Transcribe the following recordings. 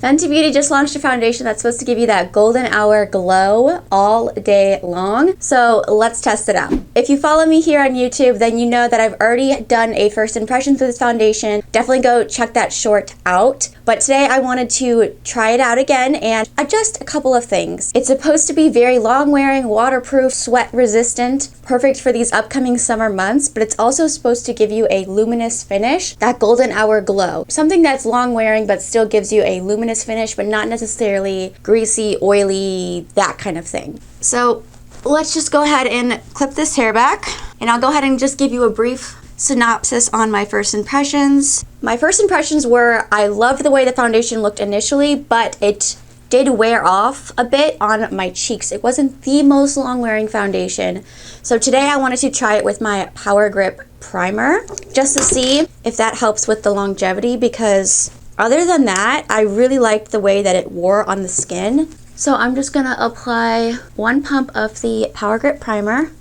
Fenty Beauty just launched a foundation that's supposed to give you that golden hour glow all day long. So let's test it out. If you follow me here on YouTube, then you know that I've already done a first impressions with this foundation. Definitely go check that short out. But today I wanted to try it out again and adjust a couple of things. It's supposed to be very long wearing, waterproof, sweat resistant, perfect for these upcoming summer months, but it's also supposed to give you a luminous finish, that golden hour glow. Something that's long wearing but still gives you a luminous finish, but not necessarily greasy, oily, that kind of thing. So let's just go ahead and clip this hair back, and I'll go ahead and just give you a brief synopsis on my first impressions. My first impressions were I loved the way the foundation looked initially, but it did wear off a bit on my cheeks. It wasn't the most long wearing foundation. So today I wanted to try it with my Power Grip primer just to see if that helps with the longevity, because other than that, I really liked the way that it wore on the skin. So I'm just gonna apply one pump of the Power Grip primer.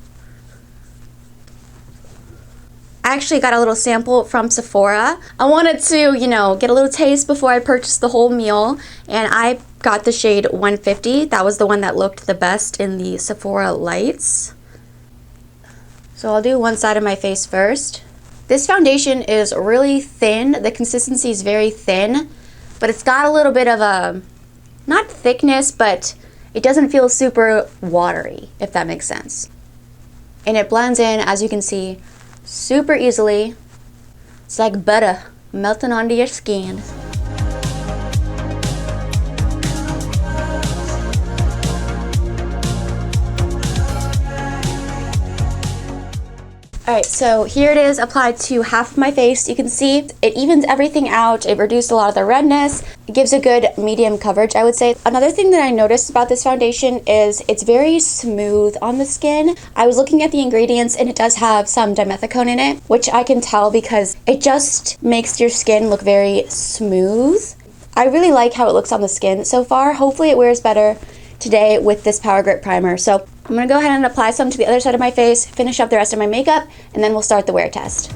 I actually got a little sample from Sephora. I wanted to, get a little taste before I purchased the whole meal, and I got the shade 150. That was the one that looked the best in the Sephora lights. So I'll do one side of my face first. This foundation is really thin. The consistency is very thin, but it's got a little bit of a, not thickness, but it doesn't feel super watery, if that makes sense. And it blends in, as you can see, super easily. It's like butter melting onto your skin. Alright, so here it is applied to half of my face. You can see it evens everything out. It reduced a lot of the redness. It gives a good medium coverage, I would say. Another thing that I noticed about this foundation is it's very smooth on the skin. I was looking at the ingredients and it does have some dimethicone in it, which I can tell because it just makes your skin look very smooth. I really like how it looks on the skin so far. Hopefully it wears better today with this Power Grip primer. So I'm gonna go ahead and apply some to the other side of my face, finish up the rest of my makeup, and then we'll start the wear test.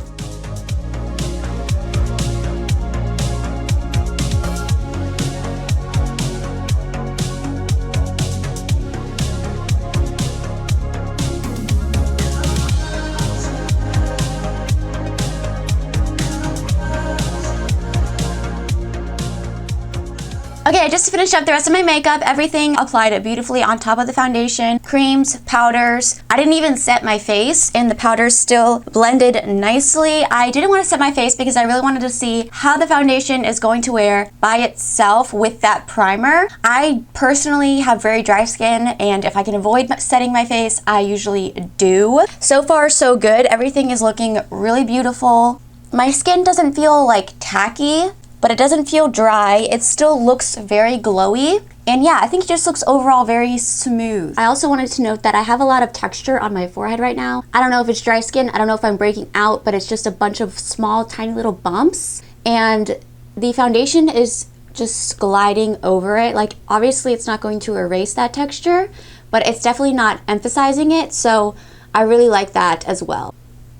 Okay, just to finish up the rest of my makeup, everything applied beautifully on top of the foundation. Creams, powders. I didn't even set my face, and the powders still blended nicely. I didn't want to set my face because I really wanted to see how the foundation is going to wear by itself with that primer. I personally have very dry skin, and if I can avoid setting my face, I usually do. So far, so good. Everything is looking really beautiful. My skin doesn't feel like tacky, but it doesn't feel dry. It still looks very glowy. And yeah, I think it just looks overall very smooth. I also wanted to note that I have a lot of texture on my forehead right now. I don't know if it's dry skin, I don't know if I'm breaking out, but it's just a bunch of small, tiny little bumps. And the foundation is just gliding over it. Like, obviously it's not going to erase that texture, but it's definitely not emphasizing it. So I really like that as well.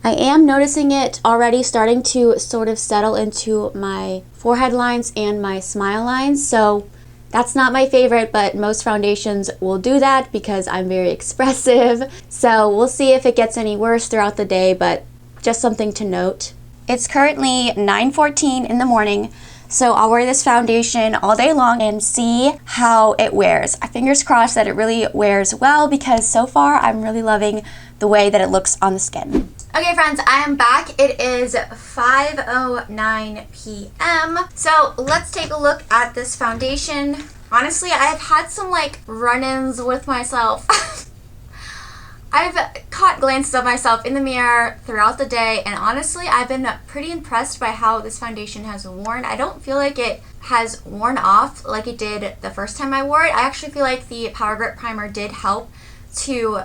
I am noticing it already starting to sort of settle into my forehead lines and my smile lines. So that's not my favorite, but most foundations will do that because I'm very expressive. So we'll see if it gets any worse throughout the day, but just something to note. It's currently 9:14 in the morning, so I'll wear this foundation all day long and see how it wears. Fingers crossed that it really wears well, because so far I'm really loving the way that it looks on the skin. Okay friends, I am back. It is 5:09 p.m. So let's take a look at this foundation. Honestly, I've had some run-ins with myself. I've caught glances of myself in the mirror throughout the day, and honestly, I've been pretty impressed by how this foundation has worn. I don't feel like it has worn off like it did the first time I wore it. I actually feel like the Power Grip primer did help to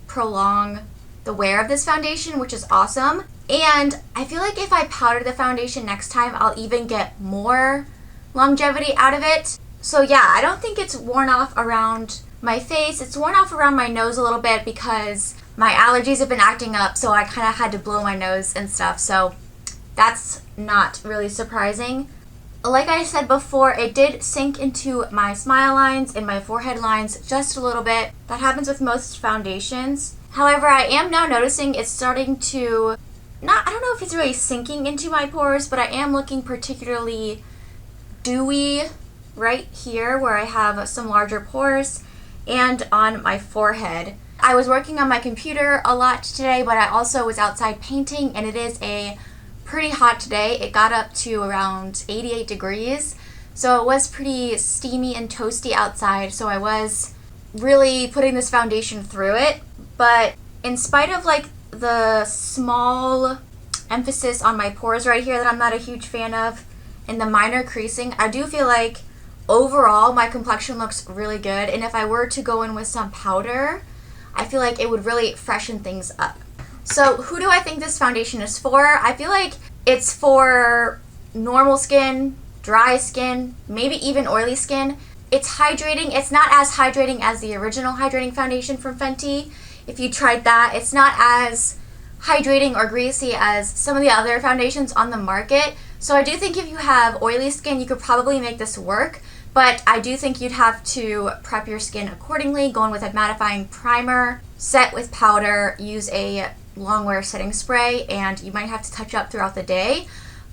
prolong the wear of this foundation, which is awesome. And I feel like if I powder the foundation next time, I'll even get more longevity out of it. So yeah, I don't think it's worn off around my face. It's worn off around my nose a little bit because my allergies have been acting up, so I kind of had to blow my nose and stuff. So that's not really surprising. Like I said before, it did sink into my smile lines and my forehead lines just a little bit. That happens with most foundations. However, I am now noticing it's starting to, I don't know if it's really sinking into my pores, but I am looking particularly dewy right here where I have some larger pores and on my forehead. I was working on my computer a lot today, but I also was outside painting, and it is a pretty hot today. It got up to around 88 degrees, so it was pretty steamy and toasty outside, so I was really putting this foundation through it. But in spite of like the small emphasis on my pores right here that I'm not a huge fan of and the minor creasing, I do feel like overall my complexion looks really good, and if I were to go in with some powder, I feel like it would really freshen things up. So who do I think this foundation is for? I feel like it's for normal skin, dry skin, maybe even oily skin. It's hydrating. It's not as hydrating as the original hydrating foundation from Fenty. If you tried that, it's not as hydrating or greasy as some of the other foundations on the market. So I do think if you have oily skin, you could probably make this work. But I do think you'd have to prep your skin accordingly, go in with a mattifying primer, set with powder, use a Longwear setting spray, and you might have to touch up throughout the day.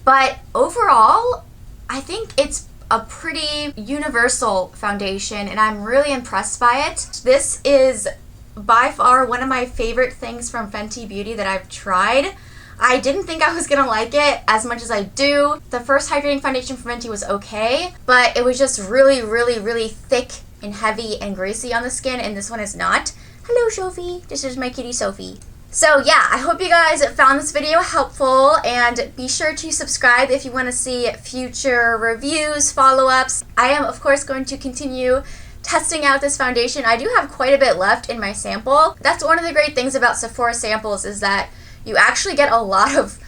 But overall, I think it's a pretty universal foundation, and I'm really impressed by it. This is by far one of my favorite things from Fenty Beauty that I've tried. I didn't think I was gonna like it as much as I do. The first hydrating foundation from Fenty was okay, but it was just really, really, really thick and heavy and greasy on the skin, and this one is not. Hello, Sophie. This is my kitty, Sophie. So yeah, I hope you guys found this video helpful, and be sure to subscribe if you want to see future reviews, follow-ups. I am, of course, going to continue testing out this foundation. I do have quite a bit left in my sample. That's one of the great things about Sephora samples, is that you actually get a lot of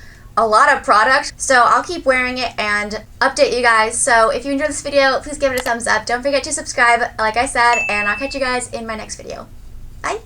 product. So I'll keep wearing it and update you guys. So if you enjoyed this video, please give it a thumbs up. Don't forget to subscribe, like I said, and I'll catch you guys in my next video. Bye.